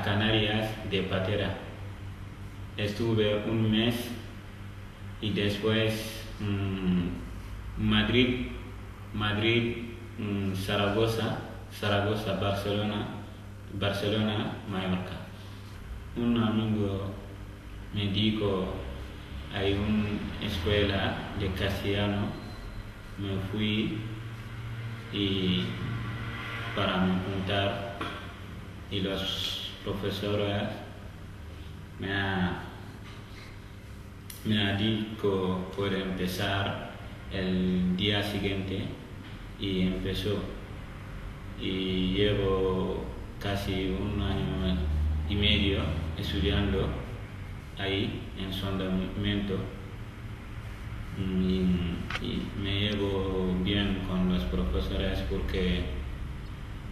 Canarias de patera. Estuve un mes y después Madrid, Zaragoza, Barcelona, Mallorca. Un amigo me dijo, hay una escuela de castellano, me fui y para me apuntar y los profesores me ha dicho que puede empezar el día siguiente y empezó y llevo casi un año y medio estudiando ahí en Sondamiento y me llevo bien con los profesores porque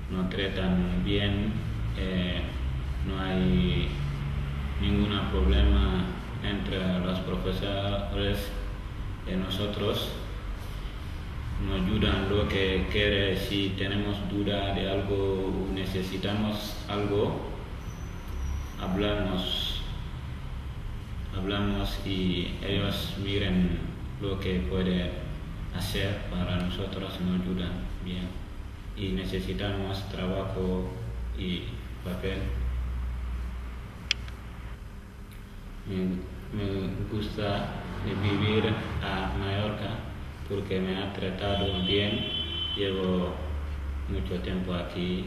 nos tratan bien, no hay ningún problema entre los profesores y nosotros. Nos ayudan lo que quiere, si tenemos duda de algo, necesitamos algo, hablamos y ellos miren lo que puede hacer para nosotros, nos ayudan bien. Y necesitamos trabajo y papel. Me gusta vivir a Mallorca porque me ha tratado bien, llevo mucho tiempo aquí,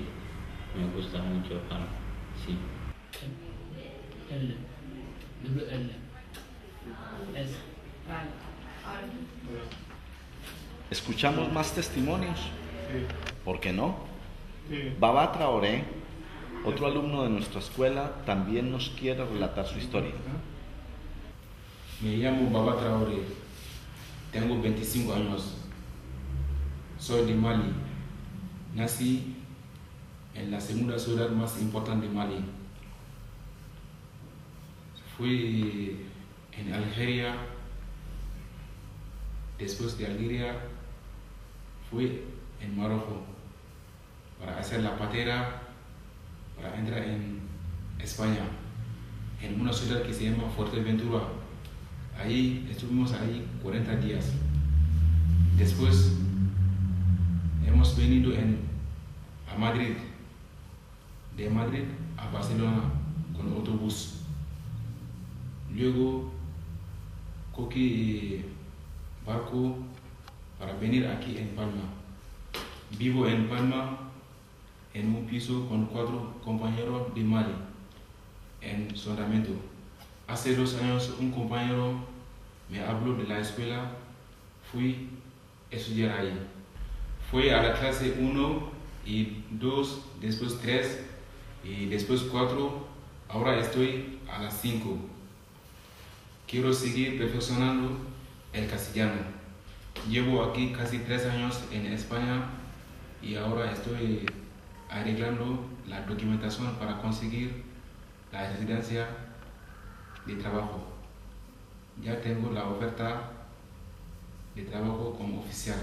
me gusta mucho, sí. ¿Escuchamos más testimonios? ¿Por qué no? Baba Traoré, otro alumno de nuestra escuela, también nos quiere relatar su historia. Me llamo Baba Traoré, tengo 25 años, soy de Mali, nací en la segunda ciudad más importante de Mali. Fui en Algeria, después de Algeria fui en Marruecos para hacer la patera, para entrar en España, en una ciudad que se llama Fuerteventura. Ahí estuvimos 40 días. Después hemos venido a Madrid, de Madrid a Barcelona con autobús. Luego cogí barco para venir aquí en Palma. Vivo en Palma en un piso con 4 compañeros de Mali en Sondamiento. Hace 2 años un compañero me habló de la escuela, fui a estudiar ahí. Fui a la clase 1 y 2, después 3 y después 4, ahora estoy a las 5. Quiero seguir perfeccionando el castellano. Llevo aquí casi 3 años en España y ahora estoy arreglando la documentación para conseguir la residencia de trabajo. Ya tengo la oferta de trabajo como oficial.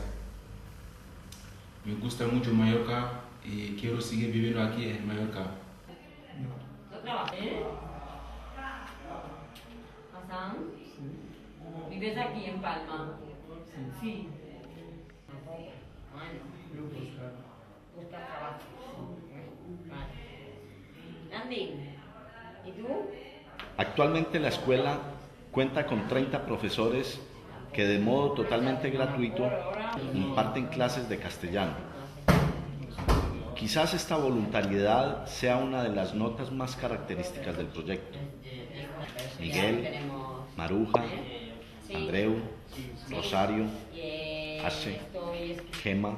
Me gusta mucho Mallorca y quiero seguir viviendo aquí en Mallorca. ¿Hassan? ¿Vives aquí en Palma? Sí. Bueno, busca trabajo. Vale. Andy, ¿y tú? Actualmente la escuela cuenta con 30 profesores que de modo totalmente gratuito imparten clases de castellano. Quizás esta voluntariedad sea una de las notas más características del proyecto. Miguel, Maruja, Andreu, Rosario, Ashe, Gema,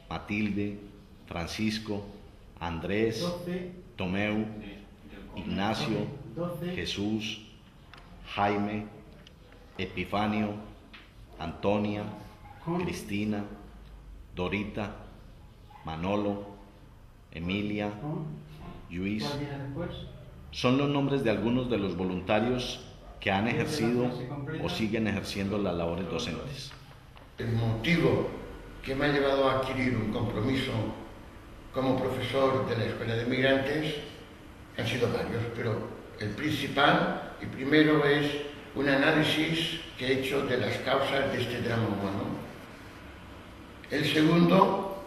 Matilde, Francisco, Andrés, Tomeu, Ignacio, Jesús, Jaime, Epifanio, Antonia, Cristina, Dorita, Manolo, Emilia, Luis. Son los nombres de algunos de los voluntarios que han ejercido o siguen ejerciendo las labores docentes. El motivo que me ha llevado a adquirir un compromiso como profesor de la Escuela de Migrantes han sido varios, pero el principal y primero es un análisis que he hecho de las causas de este drama humano. El segundo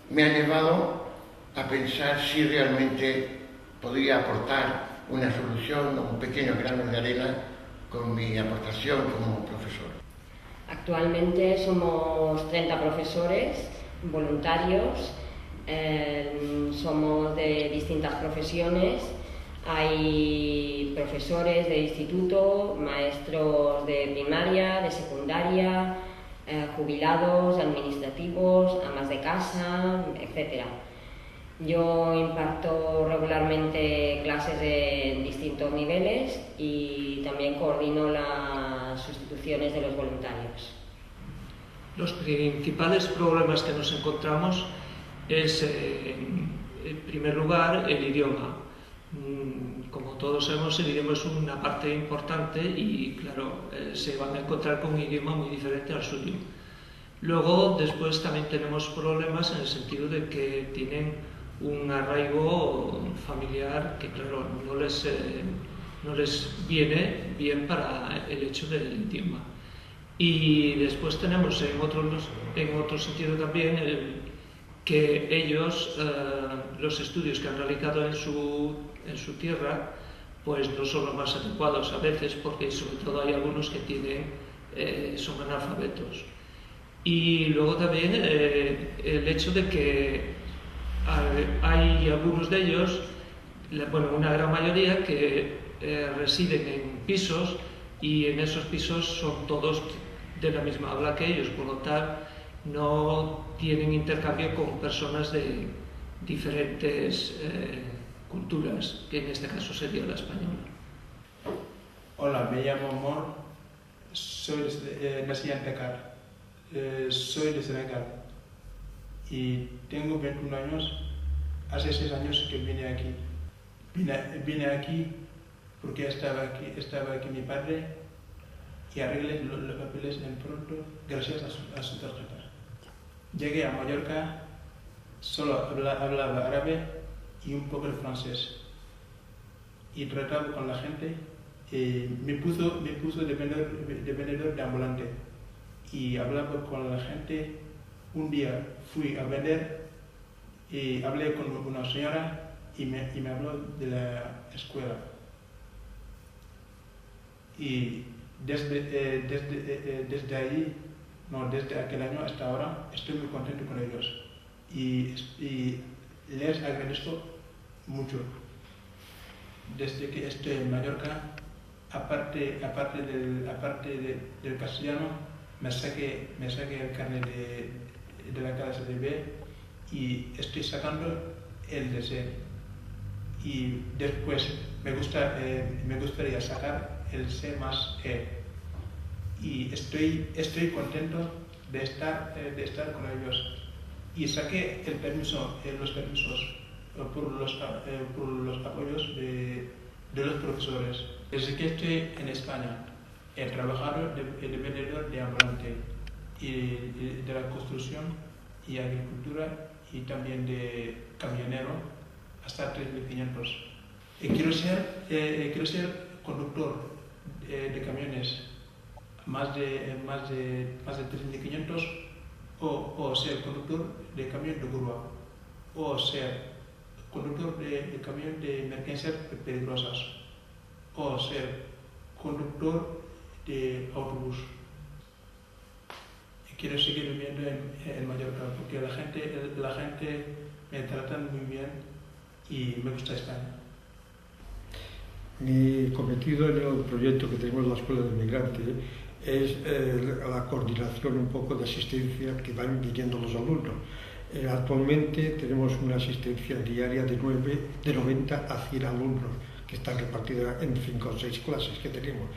me ha llevado a pensar si realmente podría aportar una solución o un pequeño grano de arena con mi aportación como profesor. Actualmente somos 30 profesores voluntarios, somos de distintas profesiones. Hay profesores de instituto, maestros de primaria, de secundaria, jubilados, administrativos, amas de casa, etc. Yo imparto regularmente clases de distintos niveles y también coordino las sustituciones de los voluntarios. Los principales problemas que nos encontramos es, en primer lugar, el idioma. Como todos sabemos, el idioma es una parte importante y, claro, se van a encontrar con un idioma muy diferente al suyo. Luego, después también tenemos problemas en el sentido de que tienen un arraigo familiar que, claro, no les viene bien para el hecho del idioma. Y después tenemos en otro sentido también que ellos, los estudios que han realizado en su tierra, pues no son los más adecuados a veces, porque sobre todo hay algunos que son analfabetos. Y luego también el hecho de que hay algunos de ellos, bueno, una gran mayoría, que residen en pisos y en esos pisos son todos de la misma habla que ellos, por lo tanto no tienen intercambio con personas de diferentes culturas, que en este caso sería la española. Hola, me llamo Mor, nací en Dakar, soy de Senegal y tengo 21 años. Hace 6 años que vine aquí. Vine aquí porque estaba aquí mi padre y arreglé los papeles en pronto gracias a su tarjeta. Llegué a Mallorca, solo hablaba árabe y un poco de francés. Y trataba con la gente. Me puso de vendedor de ambulante. Y hablaba con la gente. Un día fui a vender y hablé con una señora y me habló de la escuela. Y desde aquel año hasta ahora estoy muy contento con ellos y les agradezco mucho. Desde que estoy en Mallorca, aparte del castellano, me saqué el carnet de la clase de B y estoy sacando el de C. Y después me gustaría sacar el C más E. Y estoy contento de estar con ellos. Y saqué los permisos por los apoyos de los profesores. Desde que estoy en España, he trabajado de vendedor de ambulante y de la construcción y agricultura y también de camionero hasta 3.500. Quiero ser conductor de camiones más de 3.500 o ser conductor de camión de grúa o ser conductor de camión de emergencias peligrosas o ser conductor de autobús. Quiero seguir viviendo en Mallorca porque la gente me trata muy bien y me gusta España. Mi cometido en el proyecto que tenemos en la Escuela de Inmigrante es la coordinación un poco de asistencia que van viniendo los alumnos. Actualmente tenemos una asistencia diaria de 90 a 100 alumnos que están repartidos en 5 o 6 clases que tenemos.